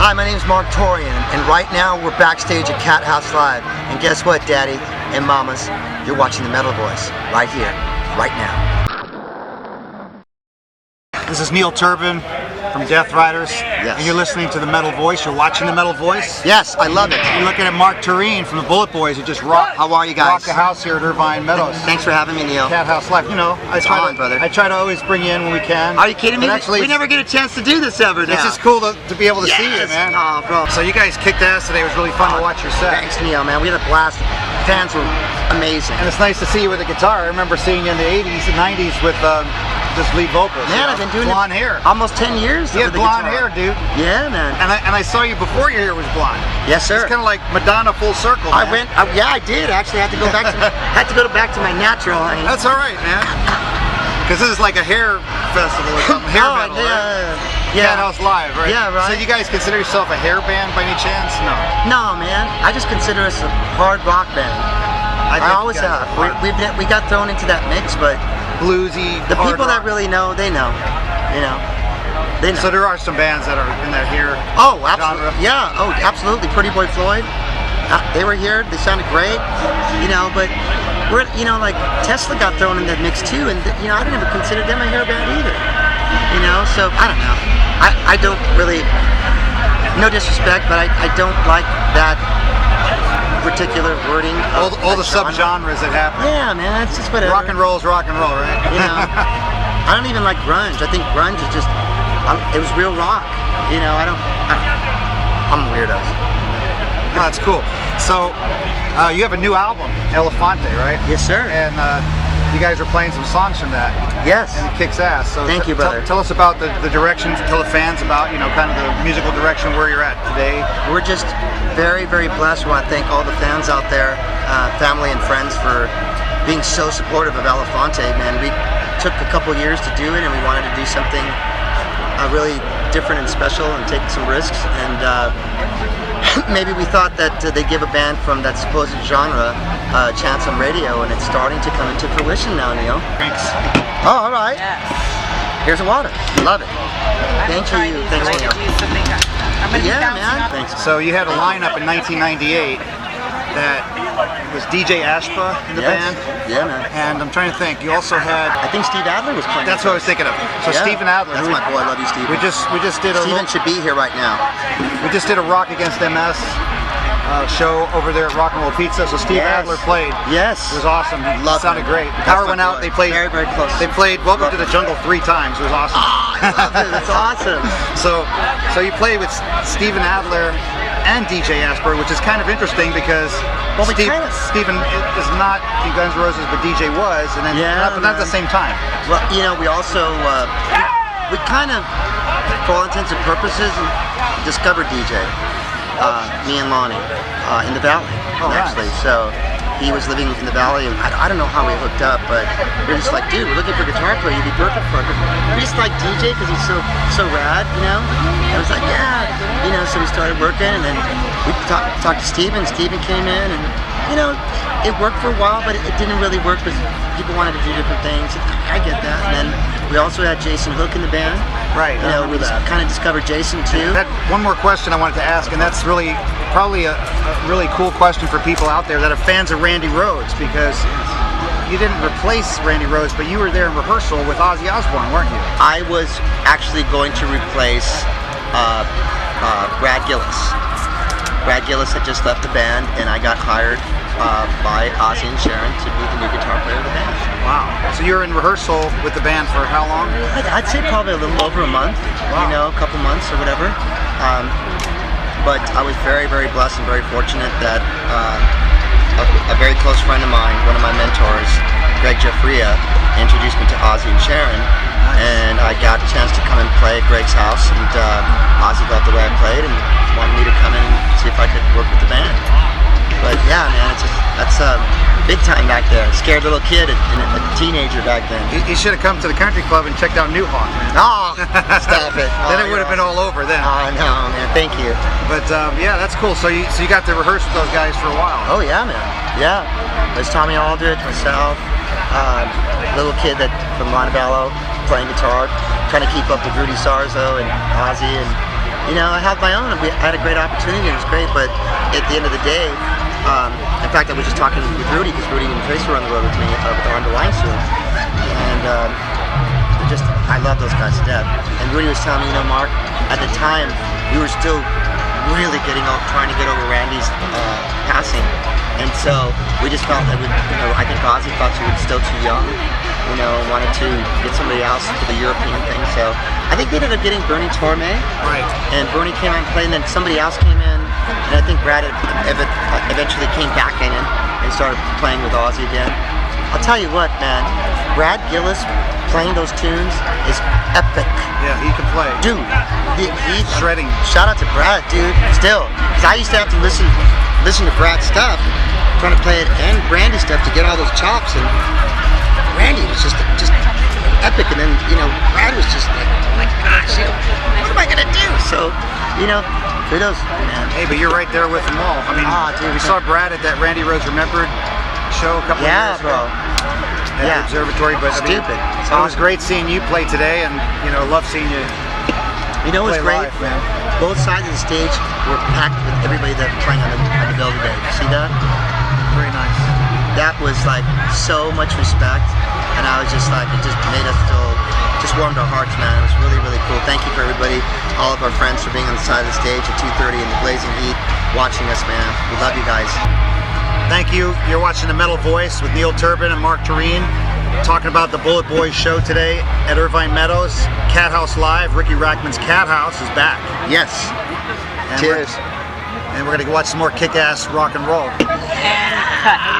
Hi, my name is Marq Torien, and right now we're backstage at Cathouse Live. And guess what, Daddy and Mamas? You're watching the Metal Boys right here, right now. This is Turbin from Deathriders, Yes. and you're listening to the Metal Voice. You're watching the Metal Voice. Yes, I love it. You're looking at Marq Torien from the BulletBoys, who just rock. How are you guys? Rock the house here at Irvine Meadows. Thanks for having me, Neil. Cathouse Live. You know, I try to always bring you in when we can. Are you kidding me? But actually, we never get a chance to do this ever now. it's just cool to be able to see you, man. Oh, bro. So you guys kicked ass today. It was really fun to watch your set. Thanks, Neil, man. We had a blast. Fans were amazing. And it's nice to see you with a guitar. I remember seeing you in the 80s and 90s with just lead vocals. Man, I've been doing blonde hair. Almost 10 years. You had blonde hair, dude. Yeah, man. And I saw you before your hair was blonde. Yes, sir. It's kind of like Madonna full circle. I man. went. Yeah, I did. Actually, I had to go back to back to my natural. That's all right, man. Because this is like a hair festival or something. Hair metal, right? Yeah. Cathouse Live, right? Yeah, right. So you guys consider yourself a hair band by any chance? No. No, man. I just consider us a hard rock band. I always have. We got thrown into that mix, but bluesy. The people that really know, they know. You know. They know. So there are some bands that are in that hair. Oh, absolutely. Genre. Yeah. Oh, absolutely. Pretty Boy Floyd. They were here. They sounded great. You know, but we're like Tesla got thrown in that mix too, and I didn't ever consider them a hair band either. You know, so I don't know. I don't really. No disrespect, but I don't like that particular wording. All the subgenres that happen. Yeah, man. It's just whatever. Rock and roll is rock and roll, right? You know. I don't even like grunge. I think grunge is just. It was real rock. You know. I'm a weirdo. No, that's cool. So, you have a new album, Elefanté, right? Yes, sir. And you guys are playing some songs from that. Yes. And it kicks ass. So thank you, brother. Tell us about the direction. Tell the fans about kind of the musical direction where you're at today. We're just very, very blessed. We want to thank all the fans out there, family and friends, for being so supportive of Elefanté. Man, we took a couple years to do it, and we wanted to do something really different and special and take some risks. And maybe we thought that they'd give a band from that supposed genre a chance on radio, and it's starting to come into fruition now, Neil. Thanks. Oh, all right. Yes. Here's a water. Love it. Thank you. Thanks, Neil. Yeah, man. Thanks. So you had a lineup in 1998 that was DJ Ashba in the band. Yeah, man. And I'm trying to think. You also had. I think Steve Adler was playing. That's what I was thinking of. So yeah. Steven Adler. That's my boy. I love you, Steven. We just did a. Steven should be here right now. We just did a Rock Against MS show over there at Rock and Roll Pizza. So Steve Adler played. Yes. It was awesome. It sounded great. The power went out. They played. Very, very close. They played Welcome to the Jungle 3 times. It was awesome. Oh, I love it. That's awesome. So you played with Steven Adler and DJ Ashba, which is kind of interesting because Steven is not in Guns N' Roses, but DJ was, and then not at the same time. Well, we also we kind of, for all intents and purposes, discovered DJ. Me and Lonnie in the Valley, actually. Nice. So he was living in the Valley, and I don't know how we hooked up, but we're just like, dude, we're looking for a guitar player. You'd be perfect for it. We just like DJ because he's so rad, I was like, yeah, So we started working, and then we talked to Steven. Steven came in, and it worked for a while, but it didn't really work because people wanted to do different things. I get that. And then we also had Jason Hook in the band. Right. We kind of discovered Jason too. That one more question I wanted to ask, and that's really probably a really cool question for people out there that are fans of Randy Rhoads, because you didn't replace Randy Rhoads, but you were there in rehearsal with Ozzy Osbourne, weren't you? I was actually going to replace Brad Gillis. Brad Gillis had just left the band, and I got hired by Ozzy and Sharon to be the new guitar player of the band. Wow. So you were in rehearsal with the band for how long? I'd say probably a little over a month, a couple months or whatever. But I was very, very blessed and very fortunate that a very close friend of mine, one of my mentors, Greg Jeffria, introduced me to Ozzy and Sharon. And I got a chance to come and play at Greg's house, and Ozzy loved the way I played and wanted me to come in and see if I could work with the band. But yeah, man, that's big time back there. Scared little kid and a teenager back then. You should have come to the country club and checked out New Hawk, man. Oh, stop it. Then it would have been all over then. Oh, no, man, thank you. But yeah, that's cool. So you got to rehearse with those guys for a while. Oh yeah, man. Yeah. There's Tommy Aldridge, myself, little kid from Montebello playing guitar, trying to keep up with Rudy Sarzo and Ozzy, and you know, I had my own. I had a great opportunity. It was great, but at the end of the day, in fact, I was just talking with Rudy because Rudy and Trace were on the road with me with our underlying soon, and I love those guys to death. And Rudy was telling me, you know, Mark, at the time we were still really trying to get over Randy's passing, and so we just felt that I think Ozzy thought she was still too young, you know, wanted to get somebody else for the European thing. So I think they ended up getting Bernie Torme, right? And Bernie came out and played, and then somebody else came in, and I think Brad eventually came back in and started playing with Ozzy again. I'll tell you what, man, Brad Gillis playing those tunes is epic. Yeah, he can play. Dude, he's shredding. Shout out to Brad, dude. Still, because I used to have to listen to Brad's stuff, trying to play it, and Randy's stuff to get all those chops. And Randy was just epic. And then, you know, Brad was just like, oh my gosh, you know, what am I gonna do? So, you know, kudos, man. Hey, but you're right there with them all. I mean, dude, we saw Brad at that Randy Rose Remembered show a couple of years ago. At the observatory, but stupid. It was great seeing you play today, and you know, love seeing you. You know, it was great, live, man. Both sides of the stage were packed with everybody that was playing on the bill today. You see that? Very nice. That was like so much respect, and I was just like, it just made us feel, just warmed our hearts, man. It was really, really cool. Thank you for everybody, all of our friends for being on the side of the stage at 2:30 in the blazing heat, watching us, man. We love you guys. Thank you. You're watching The Metal Voice with Neil Turbin and Marq Torien, talking about the Bullet Boys show today at Irvine Meadows. Cathouse Live. Ricky Rackman's Cathouse is back. Yes. And Cheers. We're going to watch some more kick-ass rock and roll. And cut.